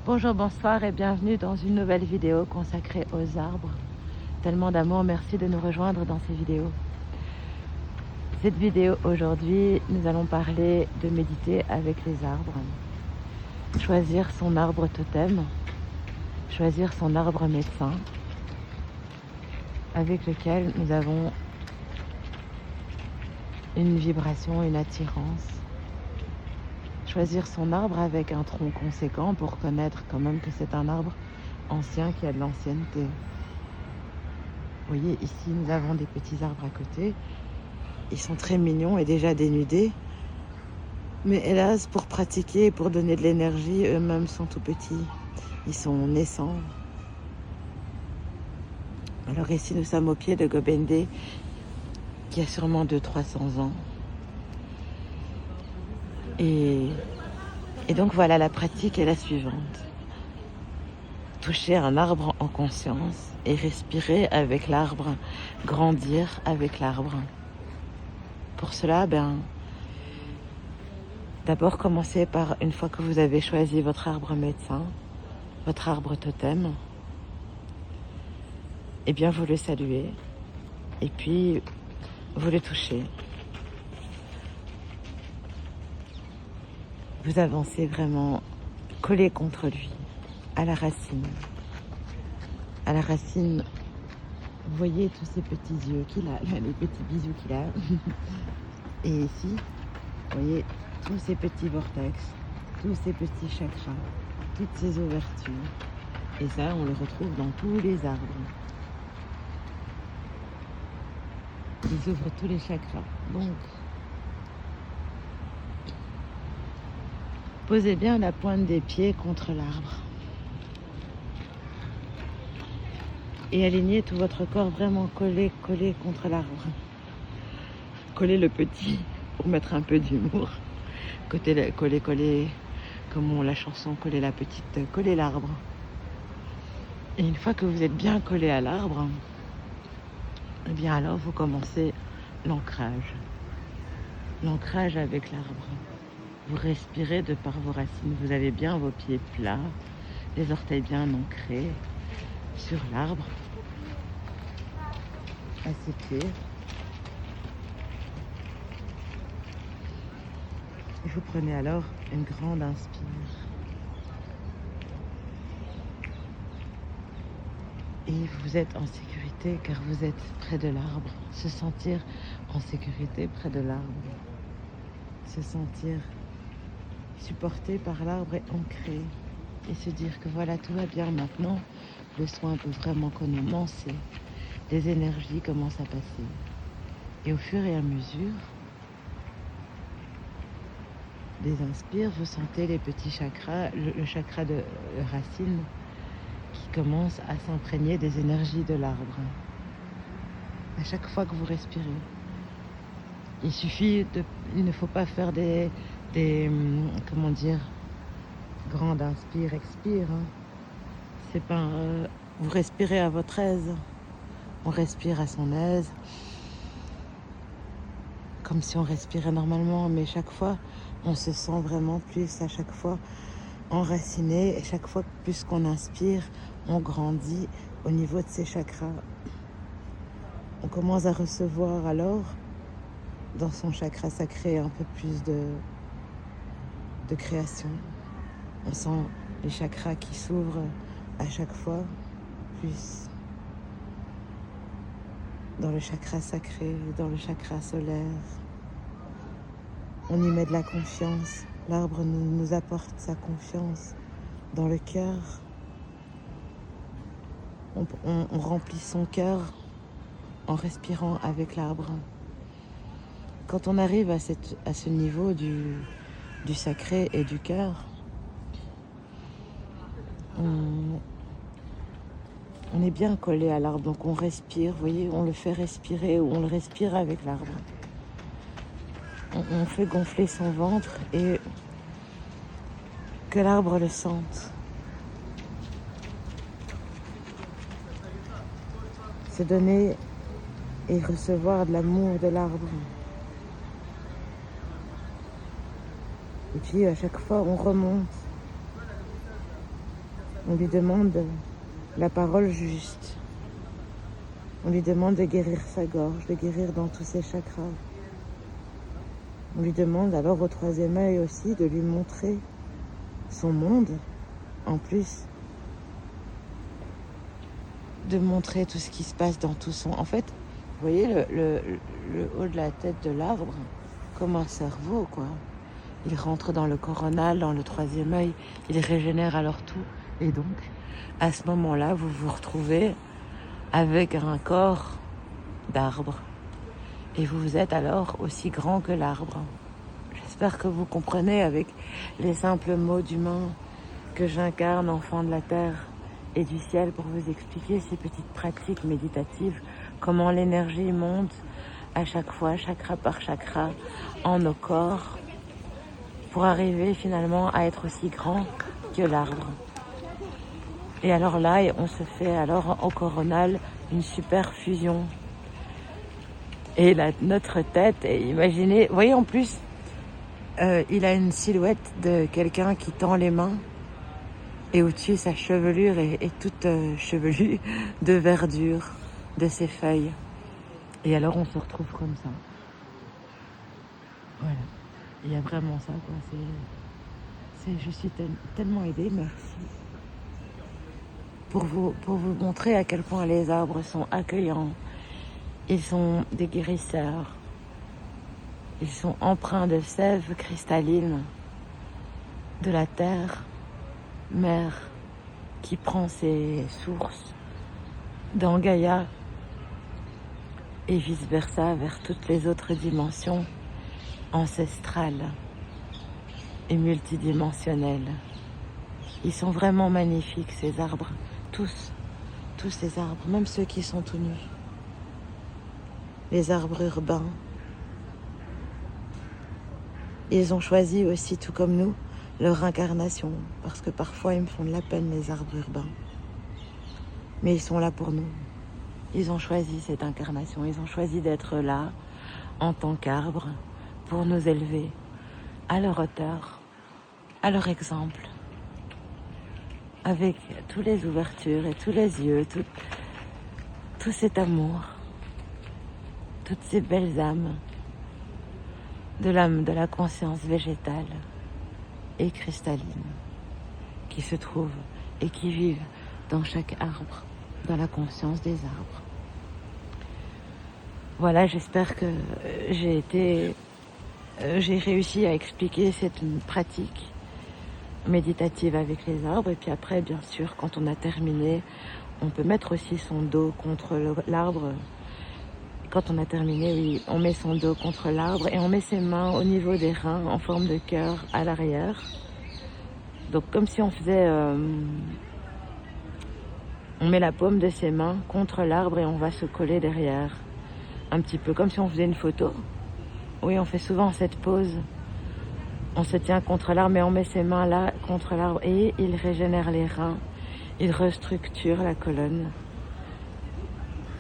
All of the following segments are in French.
Bonjour, bonsoir et bienvenue dans une nouvelle vidéo consacrée aux arbres. Tellement d'amour, merci de nous rejoindre dans ces vidéos. Cette vidéo aujourd'hui, nous allons parler de méditer avec les arbres. Choisir son arbre totem, choisir son arbre médecin, avec lequel nous avons une vibration, une attirance. Choisir son arbre avec un tronc conséquent pour connaître quand même que c'est un arbre ancien qui a de l'ancienneté. Vous voyez, ici, nous avons des petits arbres à côté. Ils sont très mignons et déjà dénudés. Mais hélas, pour pratiquer, pour donner de l'énergie, eux-mêmes sont tout petits. Ils sont naissants. Alors ici, nous sommes au pied de Gobende, qui a sûrement 200-300 ans. Et donc voilà, la pratique est la suivante. Toucher un arbre en conscience et respirer avec l'arbre, grandir avec l'arbre. Pour cela, d'abord commencez par, une fois que vous avez choisi votre arbre médecin, votre arbre totem, eh bien vous le saluez et puis vous le touchez. Vous avancez vraiment collé contre lui, à la racine. À la racine, vous voyez tous ces petits yeux qu'il a, les petits bisous qu'il a. Et ici, vous voyez tous ces petits vortex, tous ces petits chakras, toutes ces ouvertures. Et ça, on le retrouve dans tous les arbres. Ils ouvrent tous les chakras. Donc, posez bien la pointe des pieds contre l'arbre. Et alignez tout votre corps vraiment collé contre l'arbre. Collez le petit pour mettre un peu d'humour. Coller, comme la chanson, coller la petite, coller l'arbre. Et une fois que vous êtes bien collé à l'arbre, eh bien alors vous commencez l'ancrage. L'ancrage avec l'arbre. Vous respirez de par vos racines. Vous avez bien vos pieds plats, les orteils bien ancrés sur l'arbre, à ses pieds. Et vous prenez alors une grande inspire. Et vous êtes en sécurité car vous êtes près de l'arbre. Se sentir en sécurité près de l'arbre. Se sentir supporté par l'arbre et ancré. Et se dire que voilà, tout va bien maintenant. Le soin peut vraiment commencer. Les énergies commencent à passer. Et au fur et à mesure des inspires, vous sentez les petits chakras, le chakra de racine qui commence à s'imprégner des énergies de l'arbre. À chaque fois que vous respirez. Il ne faut pas faire des grandes inspire, expire. Hein. C'est pas, vous respirez à votre aise. On respire à son aise. Comme si on respirait normalement, mais chaque fois, on se sent vraiment plus à chaque fois enraciné. Et chaque fois plus qu'on inspire, on grandit au niveau de ses chakras. On commence à recevoir alors, dans son chakra sacré, un peu plus de création. On sent les chakras qui s'ouvrent à chaque fois plus. Dans le chakra sacré, dans le chakra solaire. On y met de la confiance. L'arbre nous apporte sa confiance dans le cœur. On remplit son cœur en respirant avec l'arbre. Quand on arrive à ce niveau du sacré et du cœur, on est bien collé à l'arbre. Donc on respire, vous voyez, on le fait respirer ou on le respire avec l'arbre. On fait gonfler son ventre et que l'arbre le sente. Se donner et recevoir de l'amour de l'arbre. Et puis à chaque fois on remonte On lui demande la parole juste. On lui demande de guérir sa gorge, de guérir dans tous ses chakras. On lui demande alors au troisième œil aussi de lui montrer son monde, en plus de montrer tout ce qui se passe dans tout son... En fait, vous voyez le haut de la tête de l'arbre, comme un cerveau, quoi. Il rentre dans le coronal, dans le troisième œil, il régénère alors tout. Et donc, à ce moment-là, vous vous retrouvez avec un corps d'arbre. Et vous êtes alors aussi grand que l'arbre. J'espère que vous comprenez avec les simples mots d'humain que j'incarne, enfant de la terre et du ciel, pour vous expliquer ces petites pratiques méditatives, comment l'énergie monte à chaque fois, chakra par chakra, en nos corps, pour arriver finalement à être aussi grand que l'arbre. Et alors là, on se fait alors au coronal une super fusion. Et notre tête, imaginez, vous voyez en plus, il a une silhouette de quelqu'un qui tend les mains. Et au-dessus, sa chevelure est toute chevelue de verdure de ses feuilles. Et alors, on se retrouve comme ça. Voilà. Il y a vraiment ça, quoi. Je suis tellement aidée, merci. Pour vous montrer à quel point les arbres sont accueillants. Ils sont des guérisseurs. Ils sont empreints de sève cristalline de la terre, mère, qui prend ses sources dans Gaïa et vice-versa vers toutes les autres dimensions ancestrales et multidimensionnelles. Ils sont vraiment magnifiques, ces arbres, tous ces arbres, même ceux qui sont tout nus. Les arbres urbains. Ils ont choisi aussi, tout comme nous, leur incarnation, parce que parfois ils me font de la peine, les arbres urbains. Mais ils sont là pour nous. Ils ont choisi cette incarnation, ils ont choisi d'être là en tant qu'arbres pour nous élever à leur hauteur, à leur exemple, avec toutes les ouvertures et tous les yeux, tout cet amour, toutes ces belles âmes de l'âme, de la conscience végétale et cristalline qui se trouvent et qui vivent dans chaque arbre, dans la conscience des arbres. Voilà, j'espère que j'ai réussi à expliquer cette pratique méditative avec les arbres. Et puis après, bien sûr, quand on a terminé, on peut mettre aussi son dos contre l'arbre. Quand on a terminé, oui, on met son dos contre l'arbre et on met ses mains au niveau des reins en forme de cœur à l'arrière. Donc comme si on faisait... on met la paume de ses mains contre l'arbre et on va se coller derrière. Un petit peu comme si on faisait une photo. Oui, on fait souvent cette pose. On se tient contre l'arbre, mais on met ses mains là contre l'arbre et il régénère les reins. Il restructure la colonne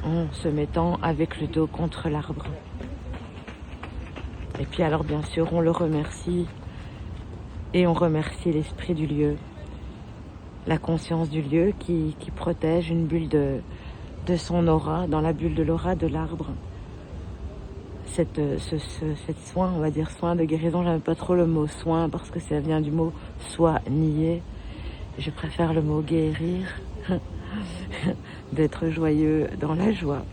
en se mettant avec le dos contre l'arbre. Et puis alors, bien sûr, on le remercie et on remercie l'esprit du lieu, la conscience du lieu qui protège une bulle de son aura, dans la bulle de l'aura de l'arbre. Cette soin, on va dire soin de guérison, j'aime pas trop le mot soin parce que ça vient du mot soigner. Je préfère le mot guérir, d'être joyeux dans la joie.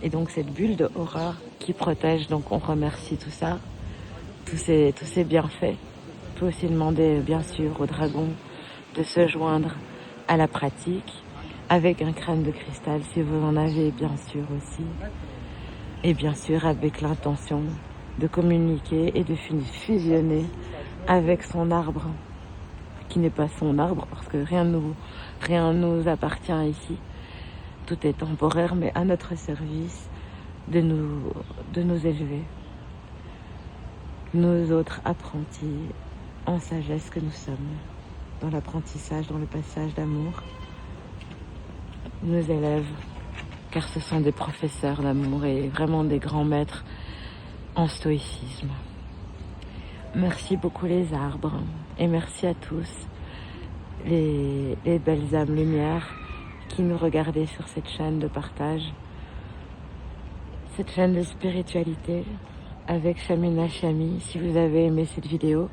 Et donc cette bulle de aura qui protège, donc on remercie tout ça, tous ces bienfaits. On peut aussi demander bien sûr au dragon de se joindre à la pratique avec un crâne de cristal si vous en avez bien sûr aussi. Et bien sûr avec l'intention de communiquer et de fusionner avec son arbre, qui n'est pas son arbre parce que rien nous appartient ici. Tout est temporaire, mais à notre service de nous élever. Nous autres apprentis en sagesse que nous sommes, dans l'apprentissage, dans le passage d'amour, nous élèvent, car ce sont des professeurs d'amour et vraiment des grands maîtres en stoïcisme. Merci beaucoup les arbres et merci à tous les belles âmes lumière qui nous regardaient sur cette chaîne de partage, cette chaîne de spiritualité avec Shamina Shami. Si vous avez aimé cette vidéo,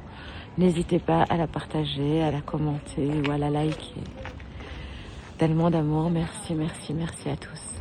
n'hésitez pas à la partager, à la commenter ou à la liker. Tellement d'amour, merci, merci, merci à tous.